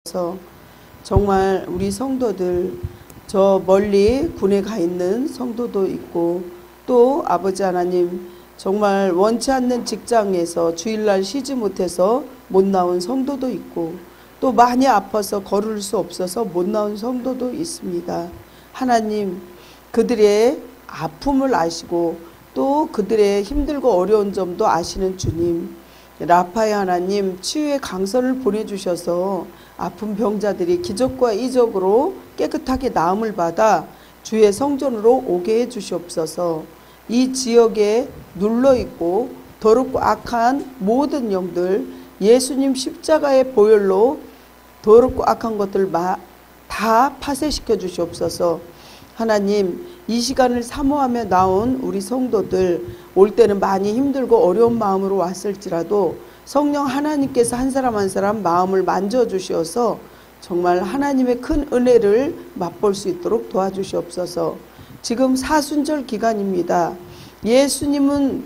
그래서 정말 우리 성도들, 저 멀리 군에 가 있는 성도도 있고, 또 아버지 하나님 정말 원치 않는 직장에서 주일날 쉬지 못해서 못 나온 성도도 있고, 또 많이 아파서 걸을 수 없어서 못 나온 성도도 있습니다. 하나님, 그들의 아픔을 아시고 또 그들의 힘들고 어려운 점도 아시는 주님, 라파의 하나님, 치유의 강선을 보내주셔서 아픈 병자들이 기적과 이적으로 깨끗하게 나음을 받아 주의 성전으로 오게 해주시옵소서. 이 지역에 눌러있고 더럽고 악한 모든 영들, 예수님 십자가의 보혈로 더럽고 악한 것들 다 파쇄시켜 주시옵소서. 하나님, 이 시간을 사모하며 나온 우리 성도들, 올 때는 많이 힘들고 어려운 마음으로 왔을지라도 성령 하나님께서 한 사람 한 사람 마음을 만져주시어서 정말 하나님의 큰 은혜를 맛볼 수 있도록 도와주시옵소서. 지금 사순절 기간입니다. 예수님은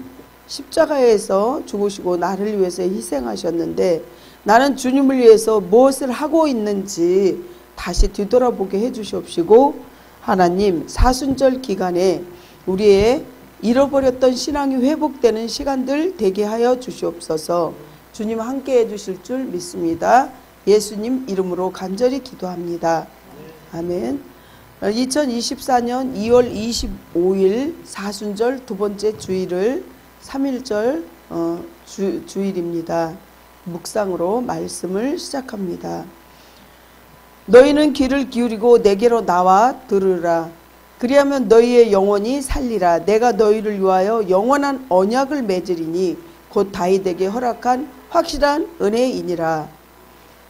십자가에서 죽으시고 나를 위해서 희생하셨는데, 나는 주님을 위해서 무엇을 하고 있는지 다시 뒤돌아보게 해주시옵시고, 하나님, 사순절 기간에 우리의 잃어버렸던 신앙이 회복되는 시간들 되게 하여 주시옵소서. 주님 함께 해주실 줄 믿습니다. 예수님 이름으로 간절히 기도합니다. 아멘. 2024년 2월 25일 사순절 두 번째 주일을 3일절 주일입니다. 묵상으로 말씀을 시작합니다. 너희는 귀를 기울이고 내게로 나와 들으라. 그리하면 너희의 영혼이 살리라. 내가 너희를 위하여 영원한 언약을 맺으리니 곧 다윗에게 허락한 확실한 은혜이니라.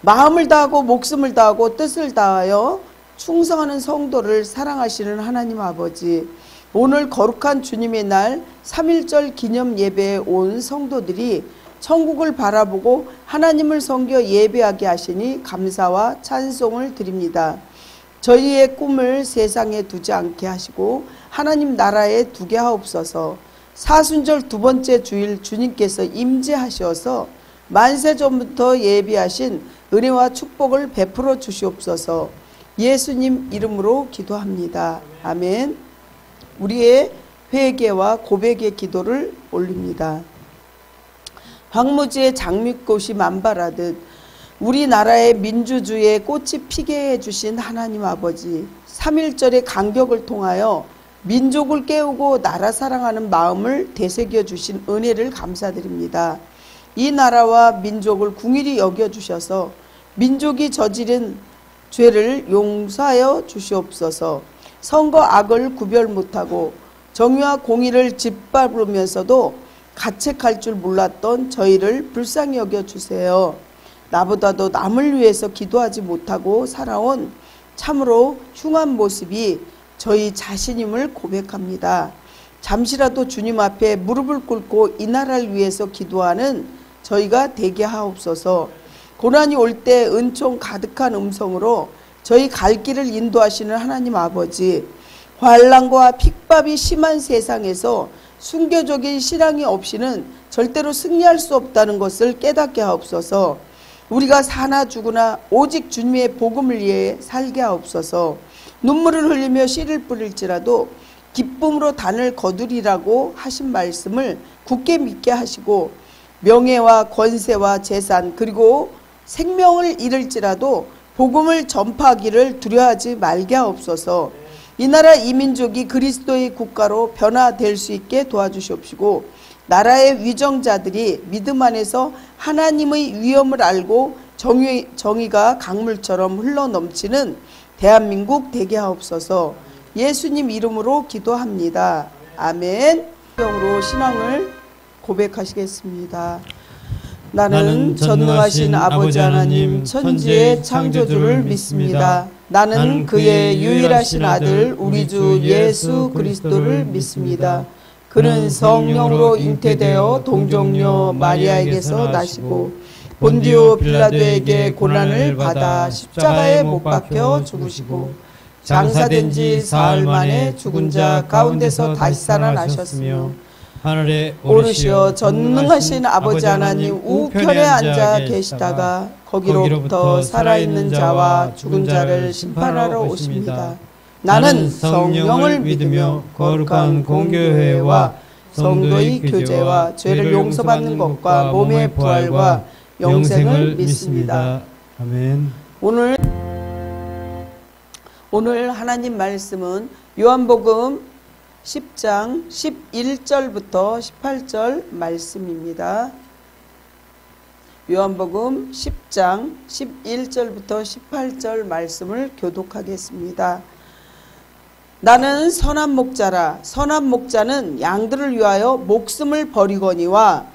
마음을 다하고 목숨을 다하고 뜻을 다하여 충성하는 성도를 사랑하시는 하나님 아버지, 오늘 거룩한 주님의 날 3.1절 기념 예배에 온 성도들이 천국을 바라보고 하나님을 섬겨 예배하게 하시니 감사와 찬송을 드립니다. 저희의 꿈을 세상에 두지 않게 하시고 하나님 나라에 두게 하옵소서. 사순절 두 번째 주일 주님께서 임재하셔서 만세 전부터 예비하신 은혜와 축복을 베풀어 주시옵소서. 예수님 이름으로 기도합니다. 아멘. 우리의 회개와 고백의 기도를 올립니다. 황무지에 장미꽃이 만발하듯 우리나라의 민주주의의 꽃이 피게 해주신 하나님 아버지, 3.1절의 간격을 통하여 민족을 깨우고 나라 사랑하는 마음을 되새겨 주신 은혜를 감사드립니다. 이 나라와 민족을 궁일이 여겨주셔서 민족이 저지른 죄를 용서하여 주시옵소서. 선과 악을 구별 못하고 정의와 공의를 짓밟으면서도 가책할 줄 몰랐던 저희를 불쌍히 여겨주세요. 나보다도 남을 위해서 기도하지 못하고 살아온 참으로 흉한 모습이 저희 자신임을 고백합니다. 잠시라도 주님 앞에 무릎을 꿇고 이 나라를 위해서 기도하는 저희가 되게 하옵소서. 고난이 올 때 은총 가득한 음성으로 저희 갈 길을 인도하시는 하나님 아버지, 환난과 핍박이 심한 세상에서 순교적인 신앙이 없이는 절대로 승리할 수 없다는 것을 깨닫게 하옵소서. 우리가 사나 죽으나 오직 주님의 복음을 위해 살게 하옵소서. 눈물을 흘리며 씨를 뿌릴지라도 기쁨으로 단을 거두리라고 하신 말씀을 굳게 믿게 하시고, 명예와 권세와 재산 그리고 생명을 잃을지라도 복음을 전파하기를 두려워하지 말게 하옵소서. 이 나라 이 민족이 그리스도의 국가로 변화될 수 있게 도와주시옵시고, 나라의 위정자들이 믿음 안에서 하나님의 위엄을 알고 정의가 강물처럼 흘러넘치는 대한민국 되게 하옵소서. 예수님 이름으로 기도합니다. 아멘. 성경으로 신앙을 고백하시겠습니다. 나는 전능하신 아버지 하나님 천지의 창조주를 믿습니다. 나는 그의 유일하신 아들 우리 주 예수 그리스도를 믿습니다. 그는 성령으로 잉태되어 동정녀 마리아에게서 나시고 본디오 빌라도에게 고난을 받아 십자가에 못 박혀 죽으시고 장사된 지 사흘 만에 죽은 자 가운데서 다시 살아나셨으며 하늘에 오르시어 전능하신 아버지 하나님 우편에 앉아 계시다가 거기로부터 살아있는 자와 죽은 자를 심판하러 오십니다. 나는 성령을 믿으며 거룩한 공교회와 성도의 교제와 죄를 용서받는 것과 몸의 부활과 영생을 믿습니다. 아멘. 오늘 하나님 말씀은 요한복음 10장 11절부터 18절 말씀입니다. 요한복음 10장 11절부터 18절 말씀을 교독하겠습니다. 나는 선한 목자라. 선한 목자는 양들을 위하여 목숨을 버리거니와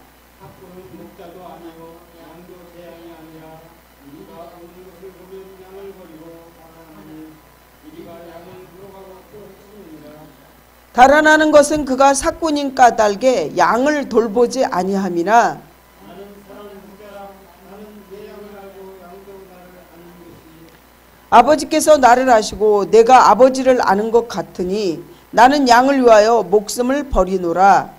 달아나는 것은 그가 삭군인 까닭에 양을 돌보지 아니함이나 아버지께서 나를 아시고 내가 아버지를 아는 것 같으니 나는 양을 위하여 목숨을 버리노라.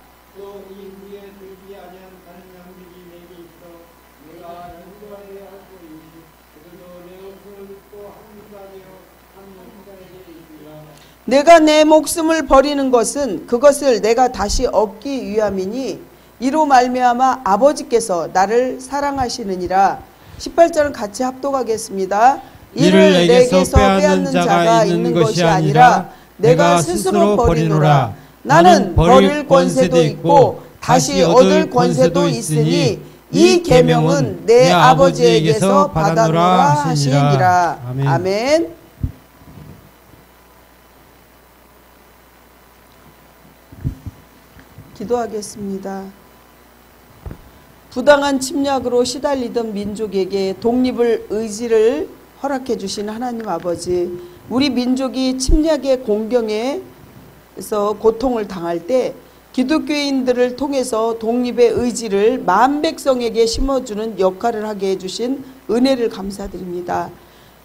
내가 내 목숨을 버리는 것은 그것을 내가 다시 얻기 위함이니 이로 말미암아 아버지께서 나를 사랑하시느니라. 18절은 같이 합독하겠습니다. 이를 내게서 빼앗는 자가 있는 것이 아니라 내가 스스로 버리노라. 나는 버릴 권세도 있고 다시 얻을 권세도 있으니 이 계명은 내 아버지에게서 받아노라 하시니라. 아멘. 기도하겠습니다. 부당한 침략으로 시달리던 민족에게 독립을 의지를 허락해 주신 하나님 아버지, 우리 민족이 침략의 공경에서 고통을 당할 때 기독교인들을 통해서 독립의 의지를 만 백성에게 심어주는 역할을 하게 해주신 은혜를 감사드립니다.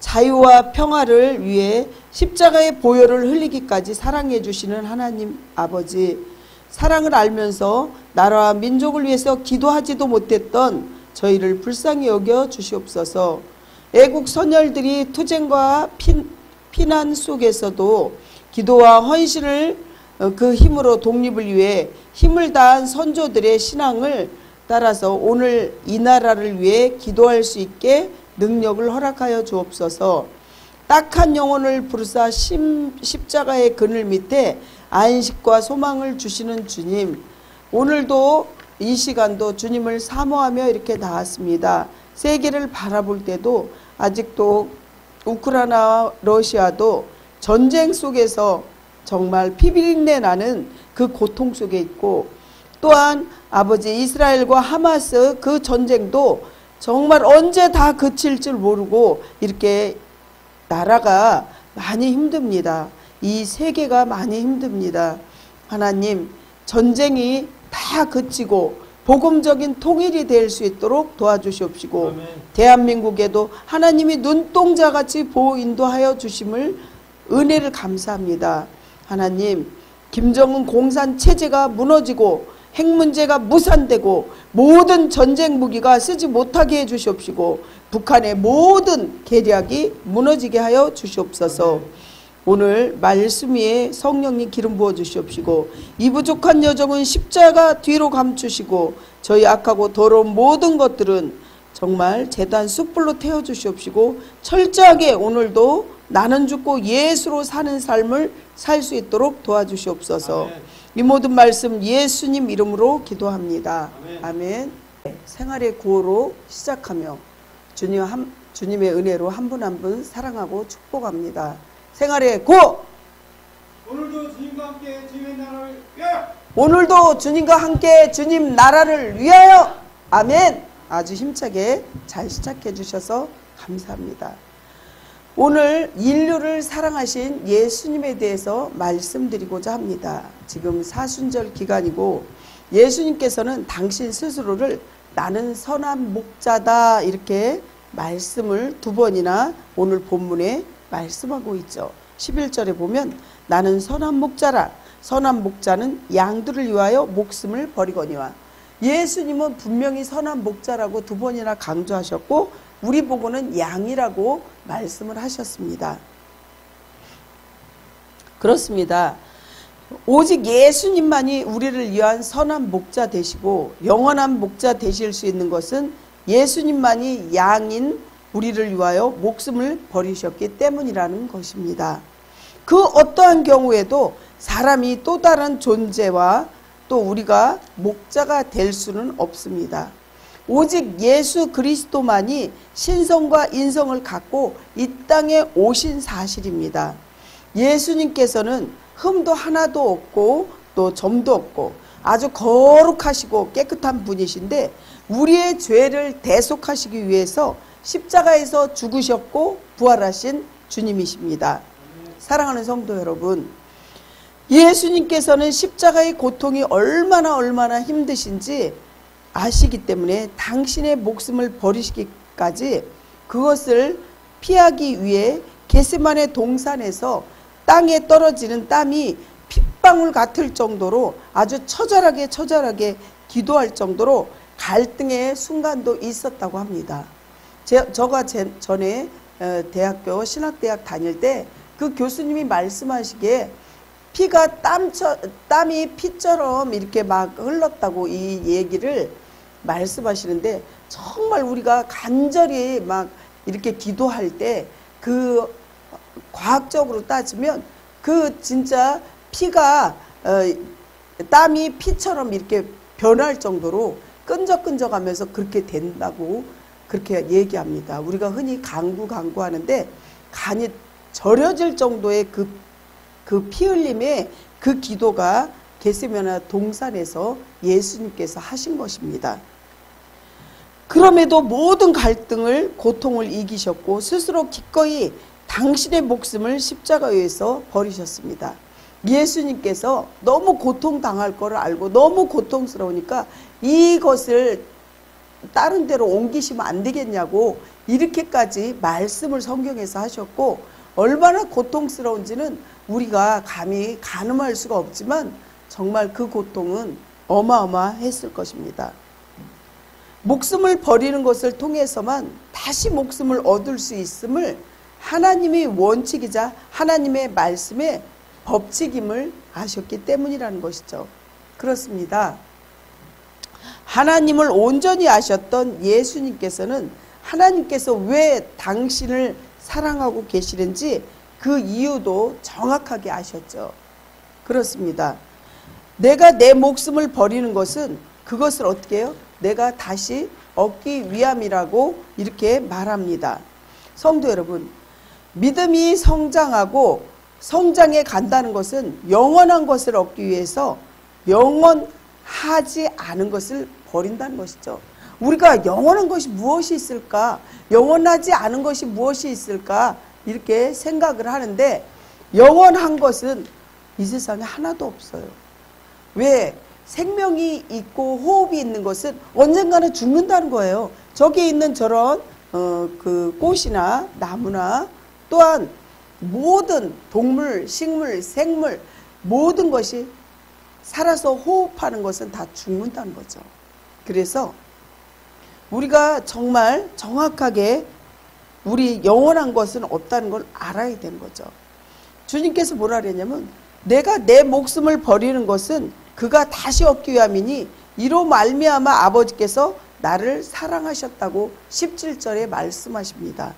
자유와 평화를 위해 십자가의 보혈을 흘리기까지 사랑해 주시는 하나님 아버지, 사랑을 알면서 나라와 민족을 위해서 기도하지도 못했던 저희를 불쌍히 여겨 주시옵소서. 애국 선열들이 투쟁과 피난 속에서도 기도와 헌신을 그 힘으로 독립을 위해 힘을 다한 선조들의 신앙을 따라서 오늘 이 나라를 위해 기도할 수 있게 능력을 허락하여 주옵소서. 딱한 영혼을 부르사 십자가의 그늘 밑에 안식과 소망을 주시는 주님, 오늘도 이 시간도 주님을 사모하며 이렇게 나왔습니다. 세계를 바라볼 때도 아직도 우크라이나 러시아도 전쟁 속에서 정말 피비린내 나는 그 고통 속에 있고, 또한 아버지 이스라엘과 하마스 그 전쟁도 정말 언제 다 그칠 줄 모르고 이렇게 나라가 많이 힘듭니다. 이 세계가 많이 힘듭니다. 하나님, 전쟁이 다 그치고 복음적인 통일이 될 수 있도록 도와주시옵시고, 아멘. 대한민국에도 하나님이 눈동자같이 보호 인도하여 주심을 은혜를 감사합니다. 하나님, 김정은 공산 체제가 무너지고 핵 문제가 무산되고 모든 전쟁 무기가 쓰지 못하게 해 주시옵시고 북한의 모든 계략이 무너지게 하여 주시옵소서. 오늘 말씀 위에 성령님 기름 부어 주시옵시고 이 부족한 여정은 십자가 뒤로 감추시고 저희 악하고 더러운 모든 것들은 정말 제단 숯불로 태워 주시옵시고 철저하게 오늘도 나는 죽고 예수로 사는 삶을 살 수 있도록 도와주시옵소서. 아멘. 이 모든 말씀 예수님 이름으로 기도합니다. 아멘. 아멘. 생활의 구호로 시작하며 주님의 은혜로 한 분 한 분 사랑하고 축복합니다. 생활의 구호! 오늘도 주님과 함께 주님의 나라를 위하여! 오늘도 주님과 함께 주님 나라를 위하여! 아멘! 아주 힘차게 잘 시작해 주셔서 감사합니다. 오늘 인류를 사랑하신 예수님에 대해서 말씀드리고자 합니다. 지금 사순절 기간이고 예수님께서는 당신 스스로를 나는 선한 목자다 이렇게 말씀을 두 번이나 오늘 본문에 말씀하고 있죠. 11절에 보면 나는 선한 목자라 선한 목자는 양들을 위하여 목숨을 버리거니와. 예수님은 분명히 선한 목자라고 2번이나 강조하셨고 우리 보고는 양이라고 말씀을 하셨습니다. 그렇습니다. 오직 예수님만이 우리를 위한 선한 목자 되시고 영원한 목자 되실 수 있는 것은 예수님만이 양인 우리를 위하여 목숨을 버리셨기 때문이라는 것입니다. 그 어떠한 경우에도 사람이 또 다른 존재와 또 우리가 목자가 될 수는 없습니다. 오직 예수 그리스도만이 신성과 인성을 갖고 이 땅에 오신 사실입니다. 예수님께서는 흠도 하나도 없고 또 점도 없고 아주 거룩하시고 깨끗한 분이신데 우리의 죄를 대속하시기 위해서 십자가에서 죽으셨고 부활하신 주님이십니다. 사랑하는 성도 여러분, 예수님께서는 십자가의 고통이 얼마나 힘드신지 아시기 때문에 당신의 목숨을 버리시기까지 그것을 피하기 위해 겟세마네 동산에서 땅에 떨어지는 땀이 핏방울 같을 정도로 아주 처절하게 기도할 정도로 갈등의 순간도 있었다고 합니다. 저가 전에 대학교 신학대학 다닐 때 그 교수님이 말씀하시기에 피가 땀이 피처럼 이렇게 막 흘렀다고 이 얘기를 말씀하시는데 정말 우리가 간절히 막 이렇게 기도할 때 그 과학적으로 따지면 그 진짜 피가 땀이 피처럼 이렇게 변할 정도로 끈적끈적하면서 그렇게 된다고 그렇게 얘기합니다. 우리가 흔히 강구 하는데 간이 절여질 정도의 그 피 흘림의 그 기도가 겟세마네 동산에서 예수님께서 하신 것입니다. 그럼에도 모든 갈등을 고통을 이기셨고 스스로 기꺼이 당신의 목숨을 십자가에서 버리셨습니다. 예수님께서 너무 고통당할 거를 알고 너무 고통스러우니까 이것을 다른 데로 옮기시면 안 되겠냐고 이렇게까지 말씀을 성경에서 하셨고 얼마나 고통스러운지는 우리가 감히 가늠할 수가 없지만 정말 그 고통은 어마어마했을 것입니다. 목숨을 버리는 것을 통해서만 다시 목숨을 얻을 수 있음을 하나님의 원칙이자 하나님의 말씀의 법칙임을 아셨기 때문이라는 것이죠. 그렇습니다. 하나님을 온전히 아셨던 예수님께서는 하나님께서 왜 당신을 사랑하고 계시는지 그 이유도 정확하게 아셨죠. 그렇습니다. 내가 내 목숨을 버리는 것은 그것을 어떻게 해요? 내가 다시 얻기 위함이라고 이렇게 말합니다. 성도 여러분, 믿음이 성장하고 성장해 간다는 것은 영원한 것을 얻기 위해서 영원하지 않은 것을 버린다는 것이죠. 우리가 영원한 것이 무엇이 있을까? 영원하지 않은 것이 무엇이 있을까? 이렇게 생각을 하는데 영원한 것은 이 세상에 하나도 없어요. 왜? 생명이 있고 호흡이 있는 것은 언젠가는 죽는다는 거예요. 저기 있는 저런 그 꽃이나 나무나 또한 모든 동물, 식물, 생물 모든 것이 살아서 호흡하는 것은 다 죽는다는 거죠. 그래서 우리가 정말 정확하게 우리 영원한 것은 없다는 걸 알아야 되는 거죠. 주님께서 뭐라 그랬냐면 내가 내 목숨을 버리는 것은 그가 다시 얻기 위함이니 이로 말미암아 아버지께서 나를 사랑하셨다고 17절에 말씀하십니다.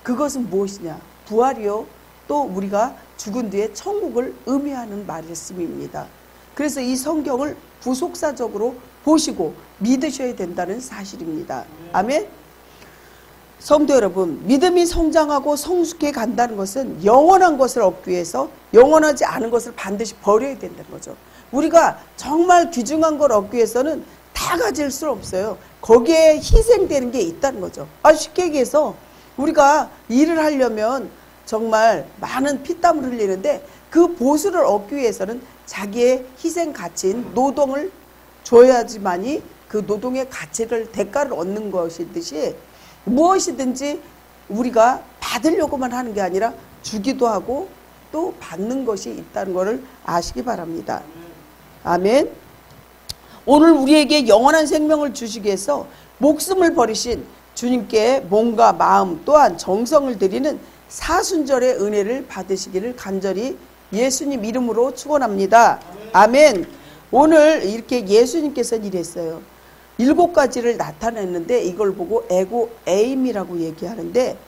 그것은 무엇이냐? 부활이요. 또 우리가 죽은 뒤에 천국을 의미하는 말씀입니다. 그래서 이 성경을 부속사적으로 보시고 믿으셔야 된다는 사실입니다. 아멘. 성도 여러분, 믿음이 성장하고 성숙해 간다는 것은 영원한 것을 얻기 위해서 영원하지 않은 것을 반드시 버려야 된다는 거죠. 우리가 정말 귀중한 걸 얻기 위해서는 다 가질 수 없어요. 거기에 희생되는 게 있다는 거죠. 쉽게 얘기해서 우리가 일을 하려면 정말 많은 피땀을 흘리는데 그 보수를 얻기 위해서는 자기의 희생 가치인 노동을 줘야지만이 그 노동의 가치를 대가를 얻는 것이듯이 무엇이든지 우리가 받으려고만 하는 게 아니라 주기도 하고 또 받는 것이 있다는 것을 아시기 바랍니다. 아멘. 오늘 우리에게 영원한 생명을 주시기 위해서 목숨을 버리신 주님께 몸과 마음 또한 정성을 드리는 사순절의 은혜를 받으시기를 간절히 예수님 이름으로 축원합니다. 아멘. 오늘 이렇게 예수님께서는 이랬어요. 7가지를 나타냈는데 이걸 보고 에임이라고 얘기하는데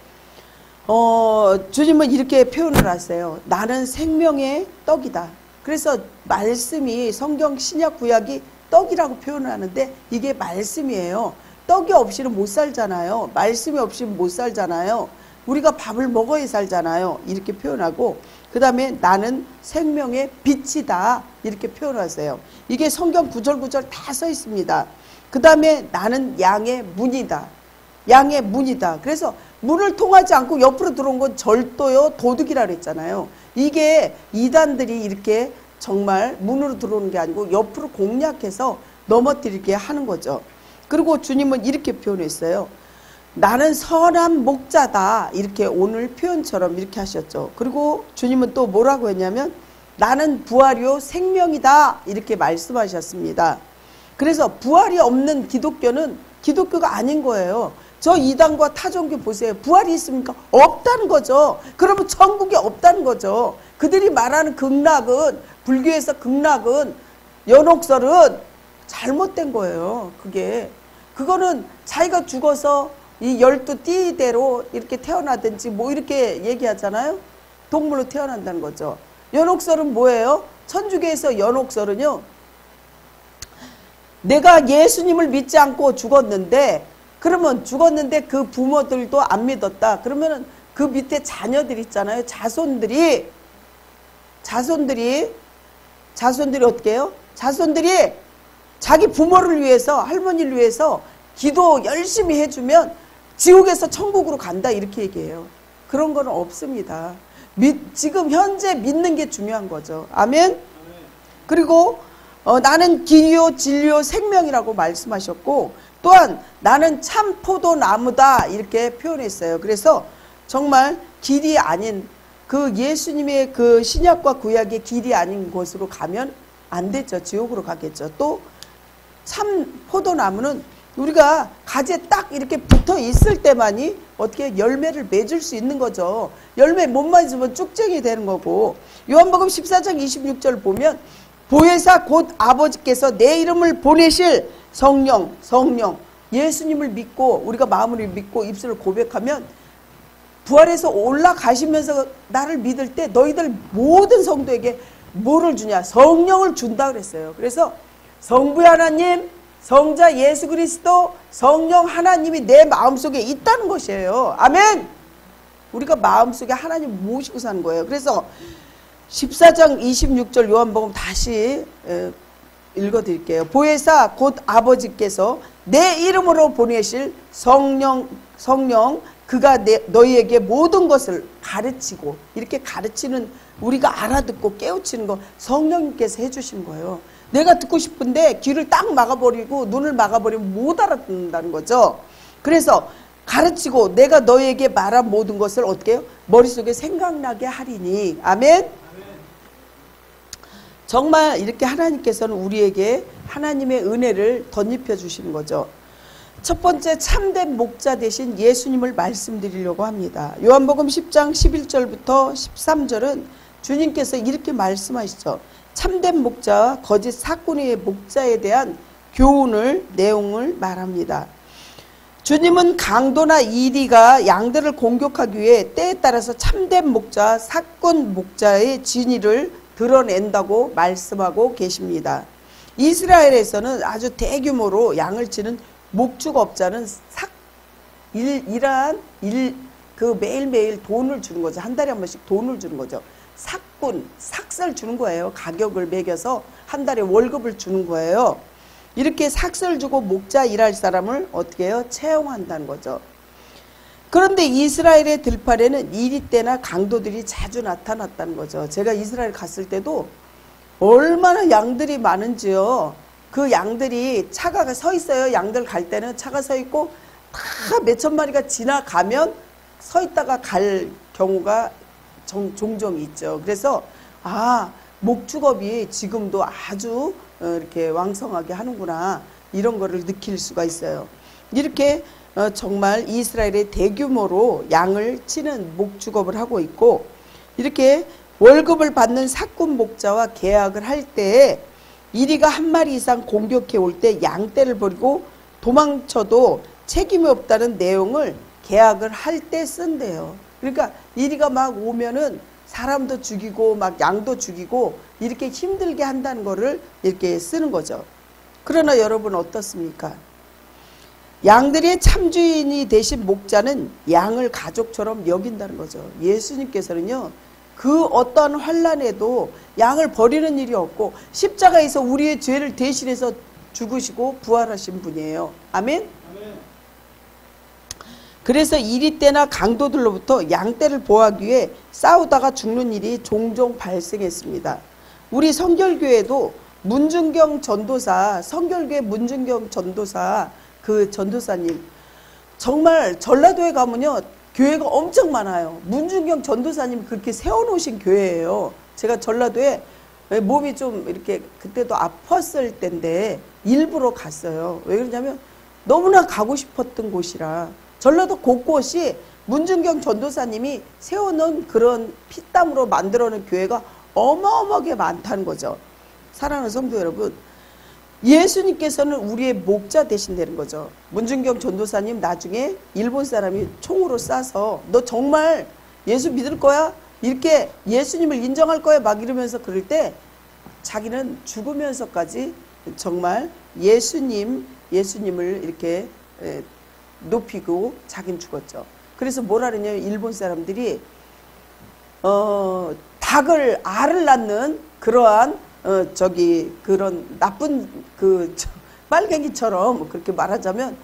주님은 이렇게 표현을 하세요. 나는 생명의 떡이다. 그래서 말씀이 성경 신약 구약이 떡이라고 표현을 하는데 이게 말씀이에요. 떡이 없이는 못 살잖아요. 말씀이 없이는 못 살잖아요. 우리가 밥을 먹어야 살잖아요. 이렇게 표현하고 그 다음에 나는 생명의 빛이다. 이렇게 표현하세요. 이게 성경 구절구절 다 써 있습니다. 그 다음에 나는 양의 문이다. 양의 문이다. 그래서 문을 통하지 않고 옆으로 들어온 건 절도요 도둑이라 그랬잖아요. 이게 이단들이 이렇게 정말 문으로 들어오는 게 아니고 옆으로 공략해서 넘어뜨리게 하는 거죠. 그리고 주님은 이렇게 표현했어요. 나는 선한 목자다. 이렇게 오늘 표현처럼 이렇게 하셨죠. 그리고 주님은 또 뭐라고 했냐면 나는 부활이요 생명이다. 이렇게 말씀하셨습니다. 그래서 부활이 없는 기독교는 기독교가 아닌 거예요. 저 이단과 타종교 보세요. 부활이 있습니까? 없다는 거죠. 그러면 천국이 없다는 거죠. 그들이 말하는 극락은 불교에서 극락은 연옥설은 잘못된 거예요. 그거는 자기가 죽어서 이 12띠대로 이렇게 태어나든지 뭐 이렇게 얘기하잖아요. 동물로 태어난다는 거죠. 연옥설은 뭐예요? 천주교에서 연옥설은요. 내가 예수님을 믿지 않고 죽었는데 그러면 죽었는데 그 부모들도 안 믿었다. 그러면은 그 밑에 자녀들 있잖아요. 자손들이 어떻게 해요? 자손들이 자기 부모를 위해서 할머니를 위해서 기도 열심히 해주면 지옥에서 천국으로 간다 이렇게 얘기해요. 그런 거는 없습니다. 지금 현재 믿는 게 중요한 거죠. 아멘. 그리고 나는 길이요 진리요 생명이라고 말씀하셨고 또한 나는 참 포도나무다 이렇게 표현했어요. 그래서 정말 길이 아닌 그 예수님의 그 신약과 구약의 길이 아닌 곳으로 가면 안 되죠. 지옥으로 가겠죠. 또 참 포도나무는 우리가 가지에 딱 이렇게 붙어 있을 때만이 어떻게 열매를 맺을 수 있는 거죠. 열매 못 맺으면 쭉쟁이 되는 거고. 요한복음 14장 26절 보면 보혜사 곧 아버지께서 내 이름을 보내실 성령 예수님을 믿고 우리가 마음으로 믿고 입술을 고백하면 부활해서 올라가시면서 나를 믿을 때 너희들 모든 성도에게 뭐를 주냐? 성령을 준다 그랬어요. 그래서 성부의 하나님, 성자 예수 그리스도, 성령 하나님이 내 마음속에 있다는 것이에요. 아멘. 우리가 마음속에 하나님 모시고 사는 거예요. 그래서 14장 26절 요한복음 다시 읽어드릴게요. 보혜사 곧 아버지께서 내 이름으로 보내실 성령 그가 너희에게 모든 것을 가르치고 이렇게 가르치는 우리가 알아듣고 깨우치는 거 성령님께서 해주신 거예요. 내가 듣고 싶은데 귀를 딱 막아버리고 눈을 막아버리면 못 알아듣는다는 거죠. 그래서 가르치고 내가 너희에게 말한 모든 것을 어떻게 해요? 머릿속에 생각나게 하리니. 아멘. 정말 이렇게 하나님께서는 우리에게 하나님의 은혜를 덧입혀 주시는 거죠. 첫 번째 참된 목자 되신 예수님을 말씀드리려고 합니다. 요한복음 10장 11절부터 13절은 주님께서 이렇게 말씀하시죠. 참된 목자와 거짓 사꾼의 목자에 대한 교훈을 내용을 말합니다. 주님은 강도나 이리가 양들을 공격하기 위해 때에 따라서 참된 목자, 사꾼 목자의 진위를 드러낸다고 말씀하고 계십니다. 이스라엘에서는 아주 대규모로 양을 치는 목축업자는 매일매일 돈을 주는 거죠. 한 달에 한 번씩 돈을 주는 거죠. 삭설 주는 거예요. 가격을 매겨서 한 달에 월급을 주는 거예요. 이렇게 삭설 주고 목자 일할 사람을 어떻게 해요? 채용한다는 거죠. 그런데 이스라엘의 들판에는 이리 때나 강도들이 자주 나타났다는 거죠. 제가 이스라엘 갔을 때도 얼마나 양들이 많은지요. 그 양들이 차가 서 있어요. 양들 갈 때는 차가 서 있고 다 몇천 마리가 지나가면 서 있다가 갈 경우가 종종 있죠. 그래서 목축업이 지금도 아주 이렇게 왕성하게 하는구나, 이런 거를 느낄 수가 있어요. 이렇게 정말 이스라엘의 대규모로 양을 치는 목축업을 하고 있고, 이렇게 월급을 받는 사꾼 목자와 계약을 할 때 이리가 한 마리 이상 공격해 올 때 양떼를 버리고 도망쳐도 책임이 없다는 내용을 계약을 할 때 쓴대요. 그러니까 이리가 막 오면은 사람도 죽이고 막 양도 죽이고 이렇게 힘들게 한다는 거를 이렇게 쓰는 거죠. 그러나 여러분 어떻습니까? 양들의 참주인이 되신 목자는 양을 가족처럼 여긴다는 거죠. 예수님께서는요, 그 어떠한 환난에도 양을 버리는 일이 없고 십자가에서 우리의 죄를 대신해서 죽으시고 부활하신 분이에요. 아멘? 아멘. 그래서 이리 때나 강도들로부터 양떼를 보호하기 위해 싸우다가 죽는 일이 종종 발생했습니다. 우리 성결교회도 문준경 전도사, 성결교회 문준경 전도사, 그 전도사님, 정말 전라도에 가면요 교회가 엄청 많아요. 문준경 전도사님 그렇게 세워놓으신 교회예요. 제가 전라도에 몸이 좀 이렇게 그때도 아팠을 때인데 일부러 갔어요. 왜 그러냐면 너무나 가고 싶었던 곳이라. 전라도 곳곳이 문준경 전도사님이 세워놓은 그런 피땀으로 만들어놓은 교회가 어마어마하게 많다는 거죠. 사랑하는 성도 여러분, 예수님께서는 우리의 목자 되신다는 거죠. 문준경 전도사님 나중에 일본 사람이 총으로 쏴서 너 정말 예수 믿을 거야? 이렇게 예수님을 인정할 거야? 막 이러면서 그럴 때 자기는 죽으면서까지 정말 예수님을 이렇게 높이고 자기는 죽었죠. 그래서 뭐라 그러냐면 일본 사람들이 알을 낳는 그러한 그런 나쁜 빨갱이처럼 그렇게 말하자면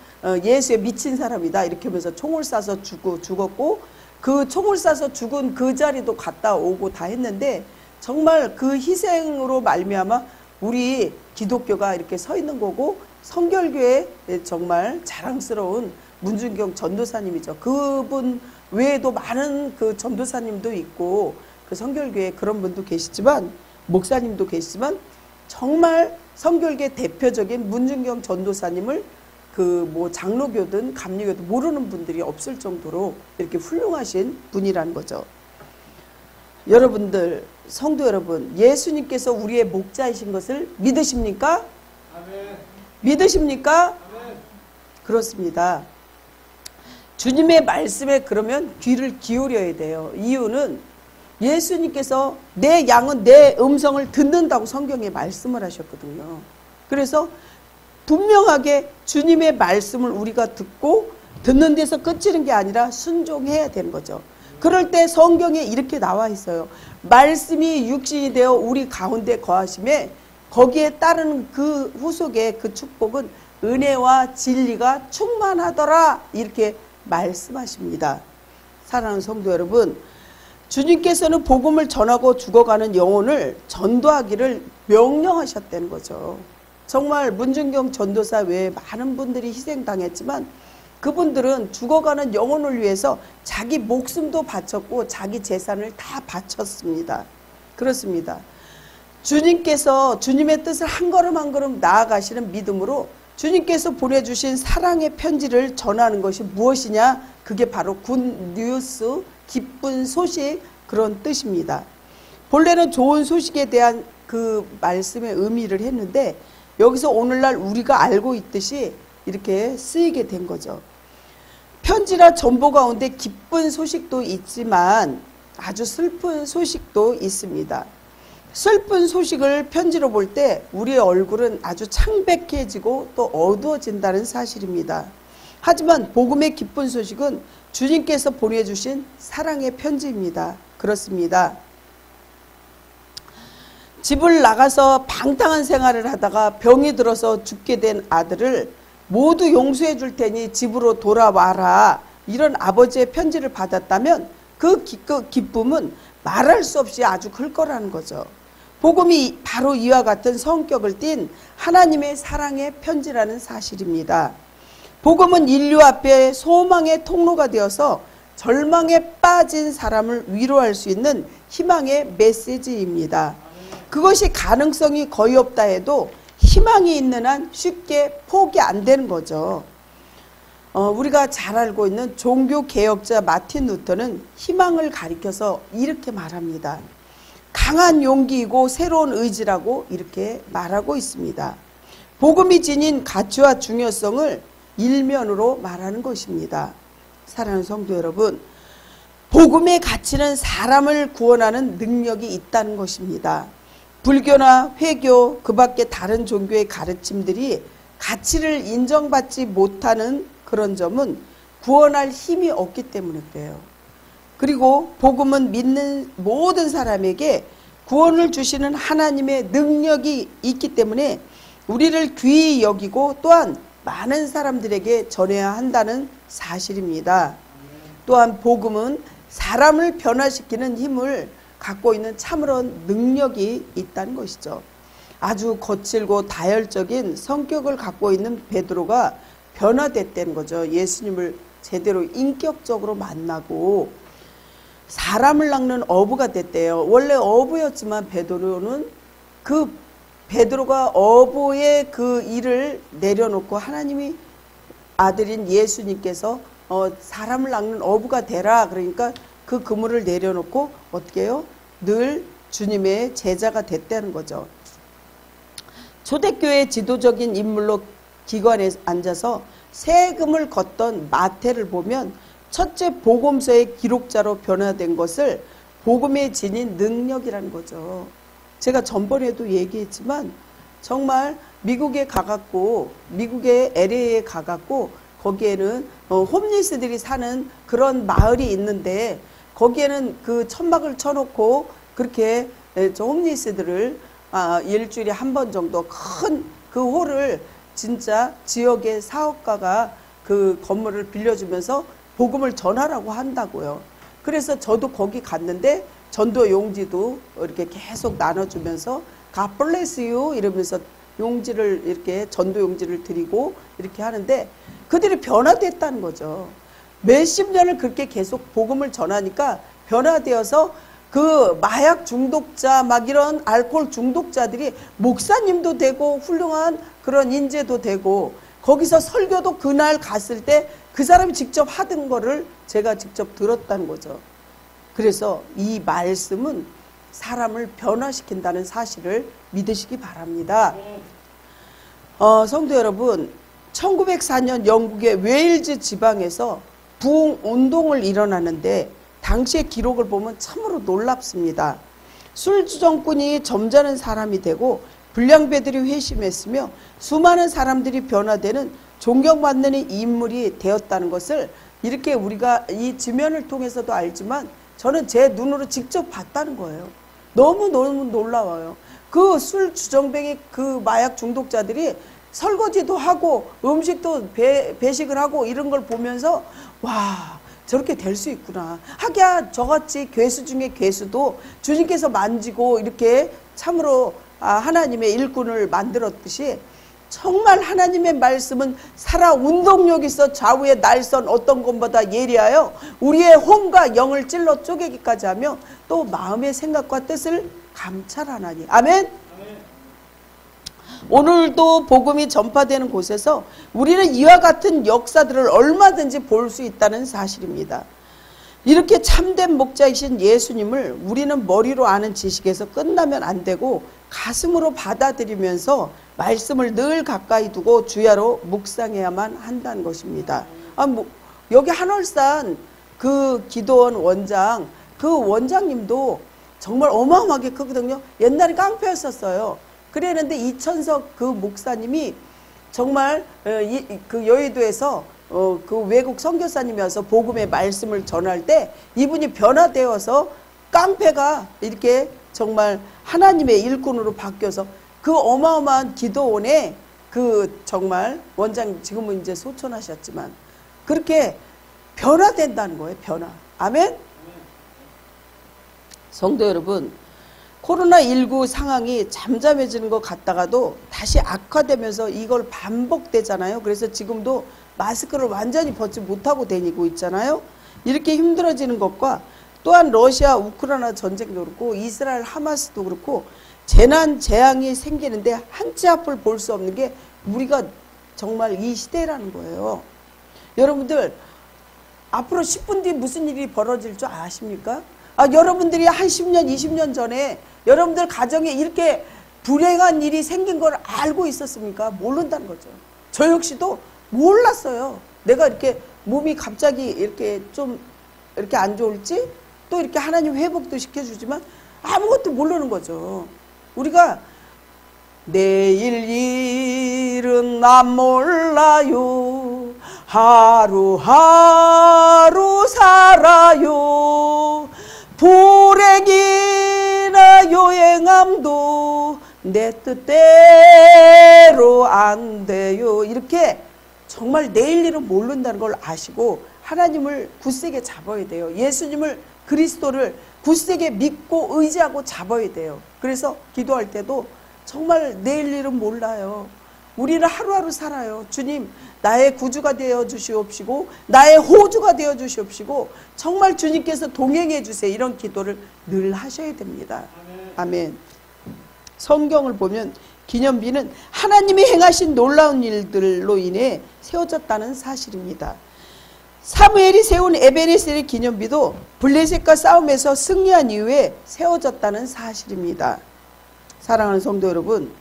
예수에 미친 사람이다 이렇게 하면서 총을 쏴서 죽었고, 그 총을 쏴서 죽은 그 자리도 갔다 오고 다 했는데 정말 그 희생으로 말미암아 우리 기독교가 이렇게 서 있는 거고, 성결교회 정말 자랑스러운 문준경 전도사님이죠. 그분 외에도 많은 그 전도사님도 있고 그 성결교회 그런 분도 계시지만, 목사님도 계시지만, 정말 성결교회 대표적인 문준경 전도사님을 장로교든 감리교든 모르는 분들이 없을 정도로 이렇게 훌륭하신 분이라는 거죠. 여러분들, 성도 여러분, 예수님께서 우리의 목자이신 것을 믿으십니까? 아멘. 믿으십니까? 아멘. 그렇습니다. 주님의 말씀에 그러면 귀를 기울여야 돼요. 이유는 예수님께서 내 양은 내 음성을 듣는다고 성경에 말씀을 하셨거든요. 그래서 분명하게 주님의 말씀을 우리가 듣는 데서 끝이는 게 아니라 순종해야 되는 거죠. 그럴 때 성경에 이렇게 나와 있어요. 말씀이 육신이 되어 우리 가운데 거하심에 거기에 따르는 그 후속의 그 축복은 은혜와 진리가 충만하더라, 이렇게 말씀하십니다. 사랑하는 성도 여러분, 주님께서는 복음을 전하고 죽어가는 영혼을 전도하기를 명령하셨다는 거죠. 정말 문준경 전도사 외에 많은 분들이 희생당했지만 그분들은 죽어가는 영혼을 위해서 자기 목숨도 바쳤고 자기 재산을 다 바쳤습니다. 그렇습니다. 주님께서 주님의 뜻을 한 걸음 한 걸음 나아가시는 믿음으로 주님께서 보내주신 사랑의 편지를 전하는 것이 무엇이냐? 그게 바로 굿뉴스, 기쁜 소식, 그런 뜻입니다. 본래는 좋은 소식에 대한 그 말씀의 의미를 했는데 여기서 오늘날 우리가 알고 있듯이 이렇게 쓰이게 된 거죠. 편지나 전보 가운데 기쁜 소식도 있지만 아주 슬픈 소식도 있습니다. 슬픈 소식을 편지로 볼 때 우리의 얼굴은 아주 창백해지고 또 어두워진다는 사실입니다. 하지만 복음의 기쁜 소식은 주님께서 보내주신 사랑의 편지입니다. 그렇습니다. 집을 나가서 방탕한 생활을 하다가 병이 들어서 죽게 된 아들을 모두 용서해 줄 테니 집으로 돌아와라, 이런 아버지의 편지를 받았다면 그 기쁨은 말할 수 없이 아주 클 거라는 거죠. 복음이 바로 이와 같은 성격을 띤 하나님의 사랑의 편지라는 사실입니다. 복음은 인류 앞에 소망의 통로가 되어서 절망에 빠진 사람을 위로할 수 있는 희망의 메시지입니다. 그것이 가능성이 거의 없다 해도 희망이 있는 한 쉽게 포기 안 되는 거죠. 우리가 잘 알고 있는 종교개혁자 마틴 루터는 희망을 가리켜서 이렇게 말합니다. 강한 용기이고 새로운 의지라고 이렇게 말하고 있습니다. 복음이 지닌 가치와 중요성을 일면으로 말하는 것입니다. 사랑하는 성도 여러분, 복음의 가치는 사람을 구원하는 능력이 있다는 것입니다. 불교나 회교, 그 밖에 다른 종교의 가르침들이 가치를 인정받지 못하는 그런 점은 구원할 힘이 없기 때문에 그래요. 그리고 복음은 믿는 모든 사람에게 구원을 주시는 하나님의 능력이 있기 때문에 우리를 귀히 여기고 또한 많은 사람들에게 전해야 한다는 사실입니다. 또한 복음은 사람을 변화시키는 힘을 갖고 있는 참으로 능력이 있다는 것이죠. 아주 거칠고 다혈적인 성격을 갖고 있는 베드로가 변화됐다는 거죠. 예수님을 제대로 인격적으로 만나고 사람을 낚는 어부가 됐대요. 원래 어부였지만 베드로는 그 베드로가 어부의 그 일을 내려놓고 하나님이 아들인 예수님께서 사람을 낚는 어부가 되라 그러니까 그 그물을 내려놓고 어떻게 해요? 늘 주님의 제자가 됐다는 거죠. 초대교회의 지도적인 인물로 기관에 앉아서 세금을 걷던 마태를 보면 첫째 복음서의 기록자로 변화된 것을 복음에 지닌 능력이라는 거죠. 제가 전번에도 얘기했지만 정말 미국에 가갖고 미국의 LA에 가갖고 거기에는 홈리스들이 사는 그런 마을이 있는데 거기에는 그 천막을 쳐놓고 그렇게 저 홈리스들을 일주일에 한 번 정도 큰 그 홀을 진짜 지역의 사업가가 그 건물을 빌려주면서 복음을 전하라고 한다고요. 그래서 저도 거기 갔는데 전도 용지도 이렇게 계속 나눠주면서 God bless you 이러면서 용지를 이렇게 전도 용지를 드리고 이렇게 하는데 그들이 변화됐다는 거죠. 몇십 년을 그렇게 계속 복음을 전하니까 변화되어서 그 마약 중독자 막 이런 알코올 중독자들이 목사님도 되고 훌륭한 그런 인재도 되고 거기서 설교도 그날 갔을 때 그 사람이 직접 하던 거를 제가 직접 들었다는 거죠. 그래서 이 말씀은 사람을 변화시킨다는 사실을 믿으시기 바랍니다. 성도 여러분, 1904년 영국의 웨일즈 지방에서 부흥 운동을 일어나는데 당시의 기록을 보면 참으로 놀랍습니다. 술주정꾼이 점잖은 사람이 되고 불량배들이 회심했으며 수많은 사람들이 변화되는 존경받는 인물이 되었다는 것을 이렇게 우리가 이 지면을 통해서도 알지만 저는 제 눈으로 직접 봤다는 거예요. 너무너무 놀라워요. 그 술 주정뱅이 그 마약 중독자들이 설거지도 하고 음식도 배식을 하고 이런 걸 보면서 와 저렇게 될 수 있구나. 하기야 저같이 괴수 중에 괴수도 주님께서 만지고 이렇게 참으로 하나님의 일꾼을 만들었듯이 정말 하나님의 말씀은 살아 운동력 있어 좌우의 날선 어떤 것보다 예리하여 우리의 혼과 영을 찔러 쪼개기까지 하며 또 마음의 생각과 뜻을 감찰하나니. 아멘. 오늘도 복음이 전파되는 곳에서 우리는 이와 같은 역사들을 얼마든지 볼 수 있다는 사실입니다. 이렇게 참된 목자이신 예수님을 우리는 머리로 아는 지식에서 끝나면 안 되고 가슴으로 받아들이면서 말씀을 늘 가까이 두고 주야로 묵상해야만 한다는 것입니다. 여기 한월산 그 기도원 원장, 그 원장님도 정말 어마어마하게 크거든요. 옛날에 깡패였었어요. 그랬는데 이천석 그 목사님이 정말 그 여의도에서 그 외국 선교사님이어서 복음의 말씀을 전할 때 이분이 변화되어서 깡패가 이렇게 정말 하나님의 일꾼으로 바뀌어서 그 어마어마한 기도원에 그 정말 원장님 지금은 이제 소천하셨지만 그렇게 변화된다는 거예요. 변화. 아멘. 성도 여러분, 코로나19 상황이 잠잠해지는 것 같다가도 다시 악화되면서 이걸 반복되잖아요. 그래서 지금도 마스크를 완전히 벗지 못하고 다니고 있잖아요. 이렇게 힘들어지는 것과 또한 러시아 우크라이나 전쟁도 그렇고 이스라엘 하마스도 그렇고 재난 재앙이 생기는데 한치 앞을 볼 수 없는 게 우리가 정말 이 시대라는 거예요. 여러분들 앞으로 10분 뒤 무슨 일이 벌어질 줄 아십니까? 여러분들이 한 10년 20년 전에 여러분들 가정에 이렇게 불행한 일이 생긴 걸 알고 있었습니까? 모른다는 거죠. 저 역시도 몰랐어요. 내가 이렇게 몸이 갑자기 이렇게 좀 이렇게 안 좋을지, 또 이렇게 하나님 회복도 시켜주지만 아무것도 모르는 거죠. 우리가 내일 일은 난 몰라요. 하루하루 살아요. 불행이나 요행함도 내 뜻대로 안 돼요. 이렇게 정말 내일 일은 모른다는 걸 아시고 하나님을 굳세게 잡아야 돼요. 예수님을 그리스도를 굳세게 믿고 의지하고 잡아야 돼요. 그래서 기도할 때도 정말 내일 일은 몰라요. 우리는 하루하루 살아요. 주님, 나의 구주가 되어 주시옵시고 나의 호주가 되어 주시옵시고 정말 주님께서 동행해 주세요. 이런 기도를 늘 하셔야 됩니다. 아멘. 성경을 보면 기념비는 하나님이 행하신 놀라운 일들로 인해 세워졌다는 사실입니다. 사무엘이 세운 에베네셀의 기념비도 블레셋과 싸움에서 승리한 이후에 세워졌다는 사실입니다. 사랑하는 성도 여러분,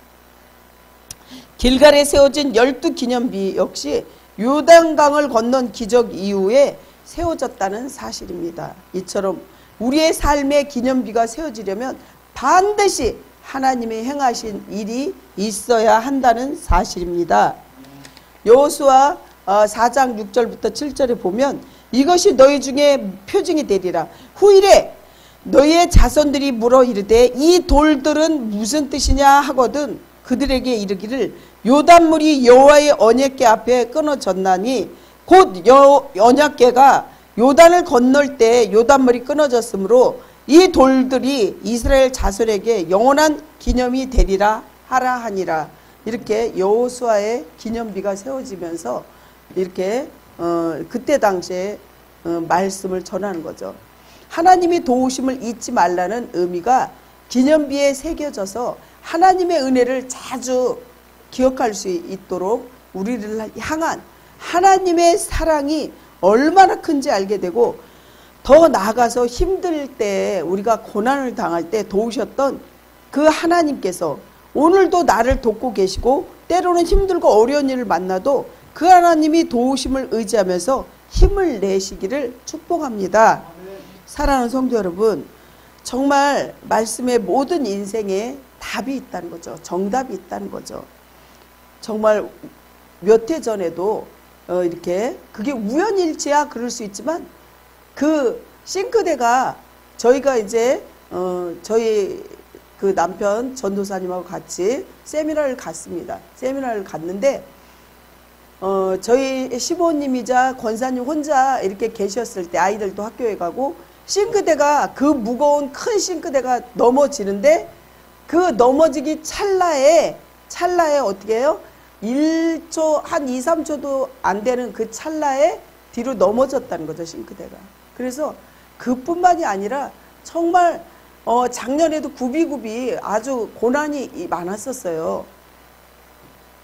길갈에 세워진 12기념비 역시 요단강을 건넌 기적 이후에 세워졌다는 사실입니다. 이처럼 우리의 삶의 기념비가 세워지려면 반드시 하나님이 행하신 일이 있어야 한다는 사실입니다. 여호수아 4장 6절부터 7절에 보면 이것이 너희 중에 표징이 되리라. 후일에 너희의 자손들이 물어 이르되 이 돌들은 무슨 뜻이냐 하거든 그들에게 이르기를 요단물이 여호와의 언약궤 앞에 끊어졌나니 곧 언약궤가 요단을 건널 때 요단물이 끊어졌으므로 이 돌들이 이스라엘 자손에게 영원한 기념이 되리라 하라 하니라. 이렇게 여호수아의 기념비가 세워지면서 이렇게 그때 당시에 말씀을 전하는 거죠. 하나님의 도우심을 잊지 말라는 의미가 기념비에 새겨져서 하나님의 은혜를 자주 기억할 수 있도록 우리를 향한 하나님의 사랑이 얼마나 큰지 알게 되고, 더 나아가서 힘들 때 우리가 고난을 당할 때 도우셨던 그 하나님께서 오늘도 나를 돕고 계시고 때로는 힘들고 어려운 일을 만나도 그 하나님이 도우심을 의지하면서 힘을 내시기를 축복합니다. 사랑하는 성도 여러분, 정말 말씀의 모든 인생에 답이 있다는 거죠. 정답이 있다는 거죠. 정말 몇 해 전에도 이렇게 그게 우연일지야 그럴 수 있지만 그 싱크대가 저희가 이제 저희 그 남편 전도사님하고 같이 세미나를 갔습니다. 세미나를 갔는데 저희 시부모님이자 권사님 혼자 이렇게 계셨을 때 아이들도 학교에 가고 싱크대가 그 무거운 큰 싱크대가 넘어지는데 그 넘어지기 찰나에 어떻게 해요? 1초 한 2, 3초도 안 되는 그 찰나에 뒤로 넘어졌다는 거죠, 싱크대가. 그래서 그뿐만이 아니라 정말 작년에도 굽이굽이 아주 고난이 많았었어요.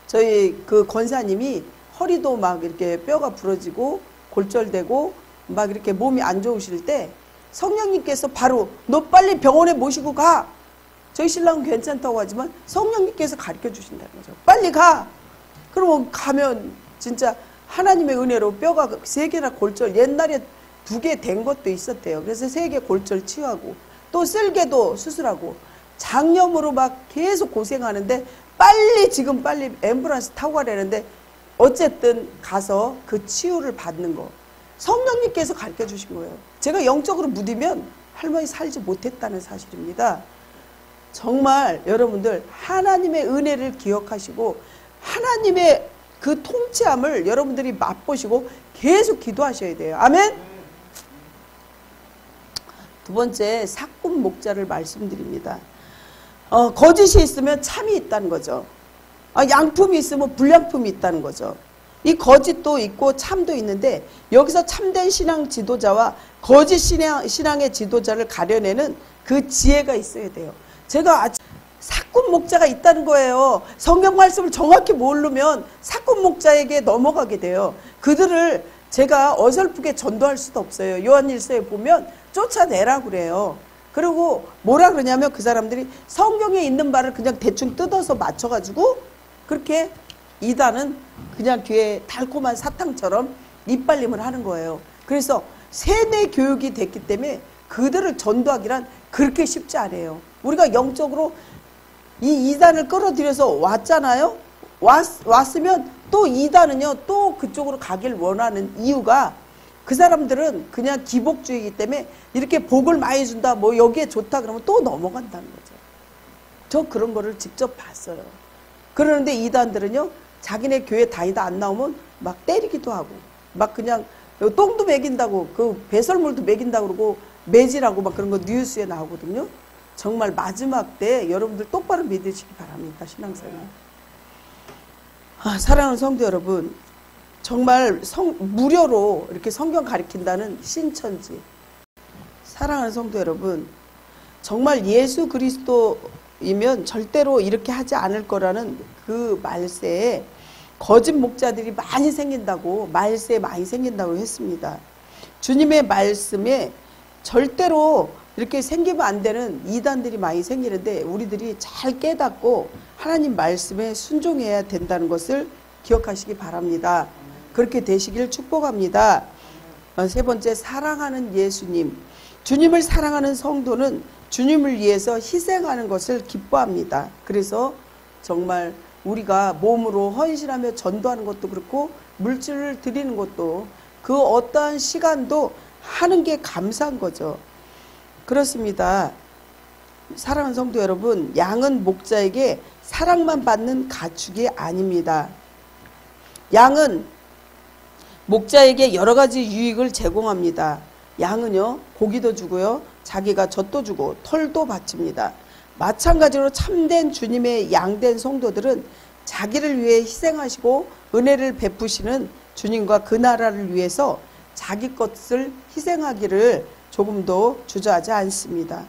저희 그 권사님이 허리도 막 이렇게 뼈가 부러지고 골절되고 막 이렇게 몸이 안 좋으실 때 성령님께서 바로 너 빨리 병원에 모시고 가. 저희 신랑은 괜찮다고 하지만 성령님께서 가르쳐 주신다는 거죠. 빨리 가. 그러면 가면 진짜 하나님의 은혜로 뼈가 3개나 골절, 옛날에 2개 된 것도 있었대요. 그래서 3개 골절 치유하고 또 쓸개도 수술하고 장염으로 막 계속 고생하는데 지금 빨리 앰뷸런스 타고 가려는데 어쨌든 가서 그 치유를 받는 거 성령님께서 가르쳐 주신 거예요. 제가 영적으로 무디면 할머니 살지 못했다는 사실입니다. 정말 여러분들 하나님의 은혜를 기억하시고 하나님의 그 통치함을 여러분들이 맛보시고 계속 기도하셔야 돼요. 아멘. 두 번째, 사꾼 목자를 말씀드립니다. 거짓이 있으면 참이 있다는 거죠. 양품이 있으면 불량품이 있다는 거죠. 이 거짓도 있고 참도 있는데 여기서 참된 신앙 지도자와 거짓 신앙의 지도자를 가려내는 그 지혜가 있어야 돼요. 제가 사꾼 목자가 있다는 거예요. 성경 말씀을 정확히 모르면 사꾼 목자에게 넘어가게 돼요. 그들을 제가 어설프게 전도할 수도 없어요. 요한일서에 보면 쫓아내라고 그래요. 그리고 뭐라 그러냐면 그 사람들이 성경에 있는 말을 그냥 대충 뜯어서 맞춰가지고 그렇게 이단은 그냥 뒤에 달콤한 사탕처럼 이빨림을 하는 거예요. 그래서 세뇌 교육이 됐기 때문에 그들을 전도하기란 그렇게 쉽지 않아요. 우리가 영적으로 이 이단을 끌어들여서 왔잖아요. 왔으면 또 이단은요 또 그쪽으로 가길 원하는 이유가 그 사람들은 그냥 기복주의이기 때문에 이렇게 복을 많이 준다 뭐 여기에 좋다 그러면 또 넘어간다는 거죠. 저 그런 거를 직접 봤어요. 그러는데 이단들은요 자기네 교회 다니다 안 나오면 막 때리기도 하고 막 그냥 똥도 먹인다고 그 배설물도 먹인다고 그러고 매질하고 막 그런 거 뉴스에 나오거든요. 정말 마지막 때 여러분들 똑바로 믿으시기 바랍니다. 신앙생활. 사랑하는 성도 여러분, 정말 무료로 이렇게 성경 가르친다는 신천지. 사랑하는 성도 여러분, 정말 예수 그리스도이면 절대로 이렇게 하지 않을 거라는 그 말세에 거짓 목자들이 많이 생긴다고, 말세에 많이 생긴다고 했습니다. 주님의 말씀에 절대로 이렇게 생기면 안 되는 이단들이 많이 생기는데 우리들이 잘 깨닫고 하나님 말씀에 순종해야 된다는 것을 기억하시기 바랍니다. 그렇게 되시길 축복합니다. 세 번째, 사랑하는 예수님. 주님을 사랑하는 성도는 주님을 위해서 희생하는 것을 기뻐합니다. 그래서 정말 우리가 몸으로 헌신하며 전도하는 것도 그렇고 물질을 드리는 것도 그 어떠한 시간도 하는 게 감사한 거죠. 그렇습니다. 사랑하는 성도 여러분, 양은 목자에게 사랑만 받는 가축이 아닙니다. 양은 목자에게 여러 가지 유익을 제공합니다. 양은요, 고기도 주고요, 자기가 젖도 주고 털도 바칩니다. 마찬가지로 참된 주님의 양된 성도들은 자기를 위해 희생하시고 은혜를 베푸시는 주님과 그 나라를 위해서 자기 것을 희생하기를 조금도 주저하지 않습니다.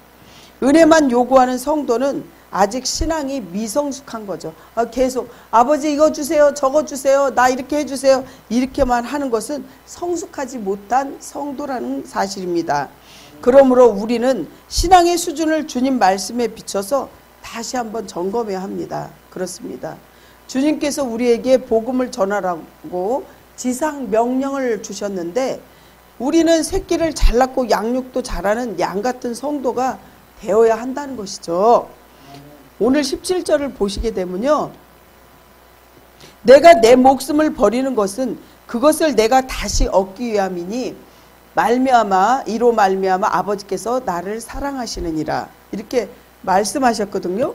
은혜만 요구하는 성도는 아직 신앙이 미성숙한 거죠. 계속 아버지 이거 주세요, 저거 주세요, 나 이렇게 해주세요, 이렇게만 하는 것은 성숙하지 못한 성도라는 사실입니다. 그러므로 우리는 신앙의 수준을 주님 말씀에 비춰서 다시 한번 점검해야 합니다. 그렇습니다. 주님께서 우리에게 복음을 전하라고 지상 명령을 주셨는데 우리는 새끼를 잘 낳고 양육도 잘하는 양 같은 성도가 되어야 한다는 것이죠. 오늘 17절을 보시게 되면요, 내가 내 목숨을 버리는 것은 그것을 내가 다시 얻기 위함이니 이로 말미암아 아버지께서 나를 사랑하시느니라, 이렇게 말씀하셨거든요.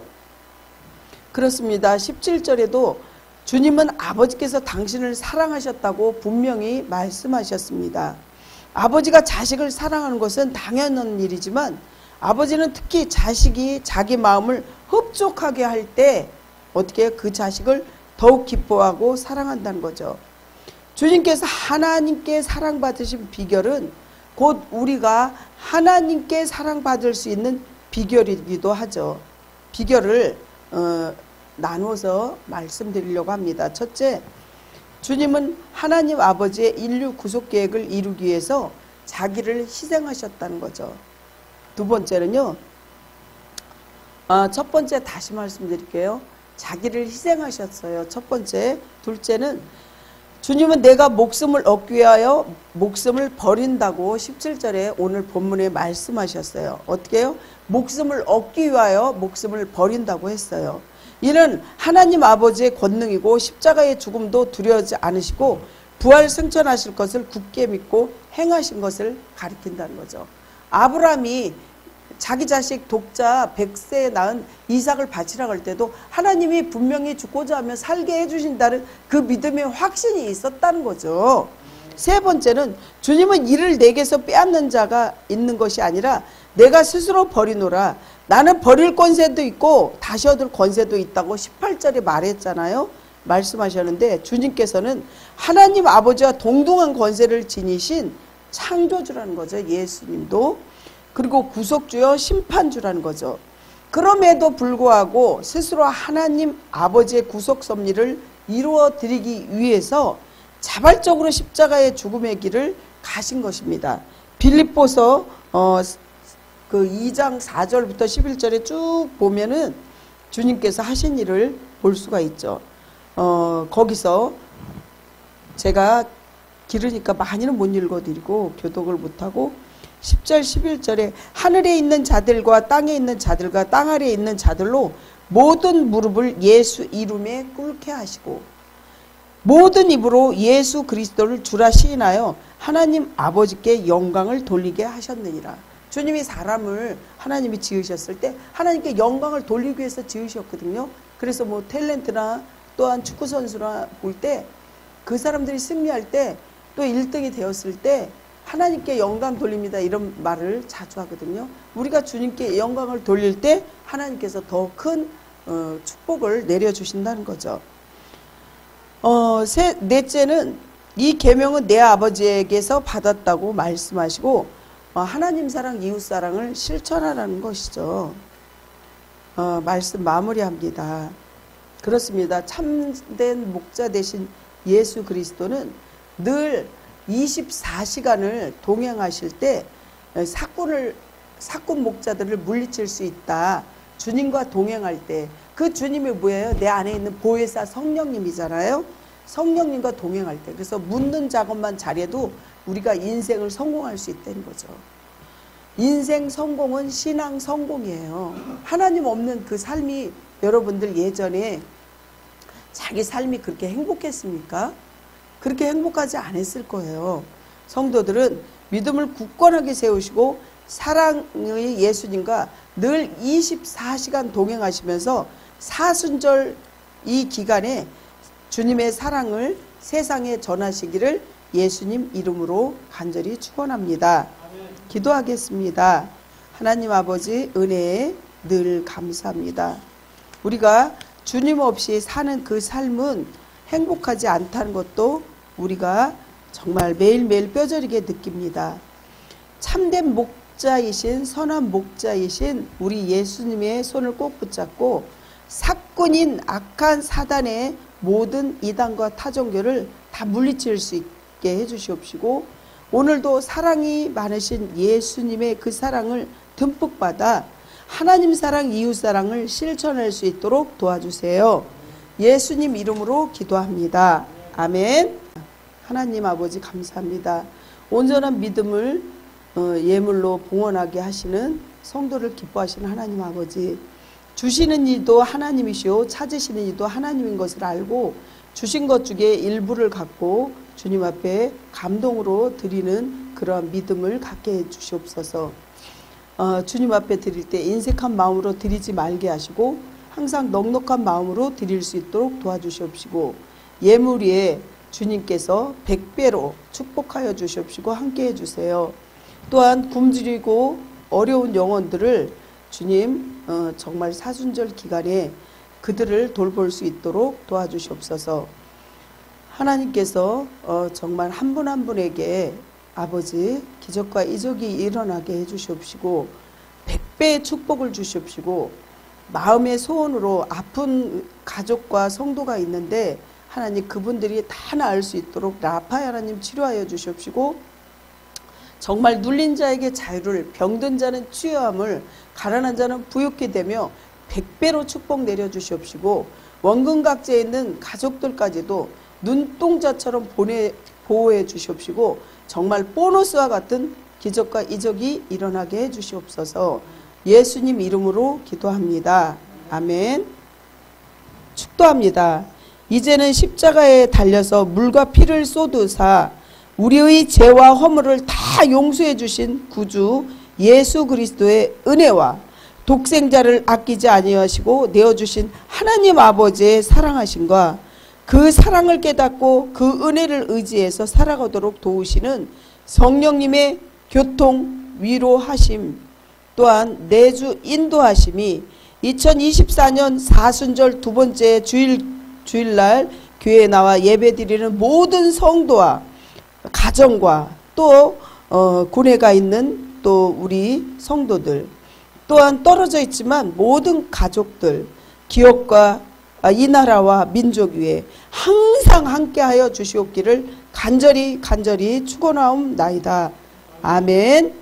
그렇습니다. 17절에도 주님은 아버지께서 당신을 사랑하셨다고 분명히 말씀하셨습니다. 아버지가 자식을 사랑하는 것은 당연한 일이지만 아버지는 특히 자식이 자기 마음을 흡족하게 할 때 어떻게 그 자식을 더욱 기뻐하고 사랑한다는 거죠. 주님께서 하나님께 사랑받으신 비결은 곧 우리가 하나님께 사랑받을 수 있는 비결이기도 하죠. 비결을 나눠서 말씀드리려고 합니다. 첫째, 주님은 하나님 아버지의 인류 구속 계획을 이루기 위해서 자기를 희생하셨다는 거죠. 두 번째는요, 첫 번째 다시 말씀드릴게요. 자기를 희생하셨어요. 첫 번째. 둘째는 주님은 내가 목숨을 얻기 위하여 목숨을 버린다고 17절에 오늘 본문에 말씀하셨어요. 어떻게 해요? 목숨을 얻기 위하여 목숨을 버린다고 했어요. 이는 하나님 아버지의 권능이고 십자가의 죽음도 두려워하지 않으시고 부활 승천하실 것을 굳게 믿고 행하신 것을 가리킨다는 거죠. 아브라함이 자기 자식 독자 100세에 낳은 이삭을 바치라고 할 때도 하나님이 분명히 죽고자 하면 살게 해주신다는 그 믿음의 확신이 있었다는 거죠. 세 번째는 주님은 이를 내게서 빼앗는 자가 있는 것이 아니라 내가 스스로 버리노라. 나는 버릴 권세도 있고 다시 얻을 권세도 있다고 18절에 말했잖아요. 말씀하셨는데, 주님께서는 하나님 아버지와 동등한 권세를 지니신 창조주라는 거죠. 예수님도. 그리고 구속주요 심판주라는 거죠. 그럼에도 불구하고 스스로 하나님 아버지의 구속 섭리를 이루어 드리기 위해서 자발적으로 십자가의 죽음의 길을 가신 것입니다. 빌립보서 그 2장 4절부터 11절에 쭉 보면은 주님께서 하신 일을 볼 수가 있죠. 거기서 제가 길으니까 많이는 못 읽어드리고 교독을 못하고 10절 11절에 하늘에 있는 자들과 땅에 있는 자들과 땅 아래에 있는 자들로 모든 무릎을 예수 이름에 꿇게 하시고 모든 입으로 예수 그리스도를 주라 시인하여 하나님 아버지께 영광을 돌리게 하셨느니라. 주님이 사람을 하나님이 지으셨을 때 하나님께 영광을 돌리기 위해서 지으셨거든요. 그래서 뭐 탤런트나 또한 축구선수나 볼 때 그 사람들이 승리할 때 또 1등이 되었을 때 하나님께 영광 돌립니다 이런 말을 자주 하거든요. 우리가 주님께 영광을 돌릴 때 하나님께서 더 큰 축복을 내려주신다는 거죠. 넷째는 이 계명은 내 아버지에게서 받았다고 말씀하시고 하나님 사랑 이웃 사랑을 실천하라는 것이죠. 말씀 마무리합니다. 그렇습니다. 참된 목자 되신 예수 그리스도는 늘 24시간을 동행하실 때 사꾼 목자들을 물리칠 수 있다. 주님과 동행할 때 그 주님이 뭐예요? 내 안에 있는 보혜사 성령님이잖아요. 성령님과 동행할 때. 그래서 묻는 작업만 잘해도 우리가 인생을 성공할 수 있다는 거죠. 인생 성공은 신앙 성공이에요. 하나님 없는 그 삶이 여러분들 예전에 자기 삶이 그렇게 행복했습니까? 그렇게 행복하지 않았을 거예요. 성도들은 믿음을 굳건하게 세우시고 사랑의 예수님과 늘 24시간 동행하시면서 사순절 이 기간에 주님의 사랑을 세상에 전하시기를 예수님 이름으로 간절히 축원합니다. 기도하겠습니다. 하나님 아버지 은혜에 늘 감사합니다. 우리가 주님 없이 사는 그 삶은 행복하지 않다는 것도 우리가 정말 매일매일 뼈저리게 느낍니다. 참된 목자이신 선한 목자이신 우리 예수님의 손을 꼭 붙잡고 사꾼인 악한 사단의 모든 이단과 타종교를 다 물리칠 수 있게 해주시옵시고 오늘도 사랑이 많으신 예수님의 그 사랑을 듬뿍 받아 하나님 사랑 이웃 사랑을 실천할 수 있도록 도와주세요. 예수님 이름으로 기도합니다. 아멘. 하나님 아버지 감사합니다. 온전한 믿음을 예물로 봉헌하게 하시는 성도를 기뻐하시는 하나님 아버지, 주시는 이도 하나님이시오 찾으시는 이도 하나님인 것을 알고 주신 것 중에 일부를 갖고 주님 앞에 감동으로 드리는 그러한 믿음을 갖게 해 주시옵소서. 주님 앞에 드릴 때 인색한 마음으로 드리지 말게 하시고 항상 넉넉한 마음으로 드릴 수 있도록 도와주시옵시고 예물 위에 주님께서 100배로 축복하여 주시옵시고 함께 해주세요. 또한 굶주리고 어려운 영혼들을 주님 정말 사순절 기간에 그들을 돌볼 수 있도록 도와주시옵소서. 하나님께서 정말 한 분 한 분에게 아버지 기적과 이적이 일어나게 해주시옵시고 100배의 축복을 주시옵시고 마음의 소원으로 아픈 가족과 성도가 있는데 하나님 그분들이 다 나을 수 있도록 라파야 하나님 치료하여 주시옵시고 정말 눌린 자에게 자유를, 병든 자는 치유함을, 가난한 자는 부유케 되며 100배로 축복 내려주시옵시고 원근각지에 있는 가족들까지도 눈동자처럼 보호해 주시옵시고 정말 보너스와 같은 기적과 이적이 일어나게 해 주시옵소서. 예수님 이름으로 기도합니다. 아멘. 축도합니다. 이제는 십자가에 달려서 물과 피를 쏟으사 우리의 죄와 허물을 다 용서해 주신 구주 예수 그리스도의 은혜와 독생자를 아끼지 아니하시고 내어주신 하나님 아버지의 사랑하심과 그 사랑을 깨닫고 그 은혜를 의지해서 살아가도록 도우시는 성령님의 교통 위로하심 또한 내주 인도하심이 2024년 사순절 두 번째 주일 주일날 교회에 나와 예배드리는 모든 성도와 가정과 또 군에 가 있는 또 우리 성도들, 또한 떨어져 있지만 모든 가족들, 기업과 이 나라와 민족 위에 항상 함께하여 주시옵기를 간절히 축원하옵나이다. 아멘.